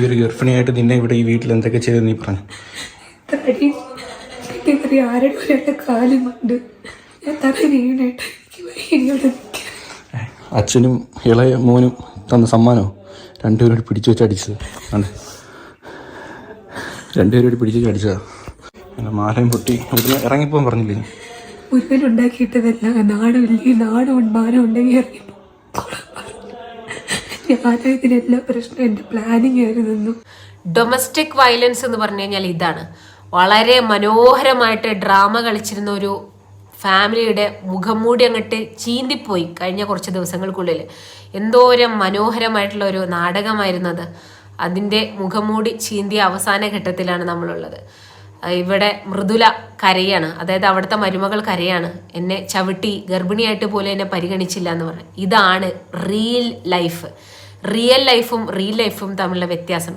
ഒരു ഗർഭിണിയായിട്ട് നിന്നെ ഇവിടെ ഈ വീട്ടിൽ എന്തൊക്കെ ചെയ്തു നീ പറഞ്ഞു? ആരുടെ കാലം കൊണ്ട് ഞാൻ തറ വീണായിട്ട് അച്ഛനും ഇളയ മോനും തന്ന സമ്മാനോ രണ്ടുപേരോട് പിടിച്ചു വെച്ച് അടിച്ചത് ആണ്. രണ്ടുപേരോട് പിടിച്ചു വെച്ച് അടിച്ചതാ. മാലയും പൊട്ടി ഇവിടുന്ന് ഇറങ്ങിപ്പോകാൻ പറഞ്ഞില്ലേ? മുരുകനുണ്ടാക്കിയിട്ടതല്ല. നാടുമില്ലേ, നാടും മാനം ഉണ്ടെങ്കിൽ ഇറങ്ങിപ്പോ. ഞാനതിനെല്ലാം പ്രശ്നം എൻ്റെ പ്ലാനിങ് ആയിരുന്നു. ഡൊമസ്റ്റിക് വയലൻസ് എന്ന് പറഞ്ഞു കഴിഞ്ഞാൽ ഇതാണ്. വളരെ മനോഹരമായിട്ട് ഡ്രാമ കളിച്ചിരുന്ന ഒരു ഫാമിലിയുടെ മുഖംമൂടി അങ്ങോട്ട് ചീന്തിപ്പോയി കഴിഞ്ഞ കുറച്ച് ദിവസങ്ങൾക്കുള്ളിൽ. എന്തോരം മനോഹരമായിട്ടുള്ള ഒരു നാടകമായിരുന്നത്. അതിൻ്റെ മുഖംമൂടി ചീന്തിയ അവസാന ഘട്ടത്തിലാണ് നമ്മളുള്ളത്. ഇവിടെ മൃദുല കരയാണ്, അതായത് അവിടുത്തെ മരുമകൾ കരയാണ്. എന്നെ ചവിട്ടി, ഗർഭിണിയായിട്ട് പോലും എന്നെ പരിഗണിച്ചില്ല എന്ന് പറഞ്ഞു. ഇതാണ് റിയൽ ലൈഫ്. റിയൽ ലൈഫും റിയൽ ലൈഫും തമ്മിലുള്ള വ്യത്യാസം.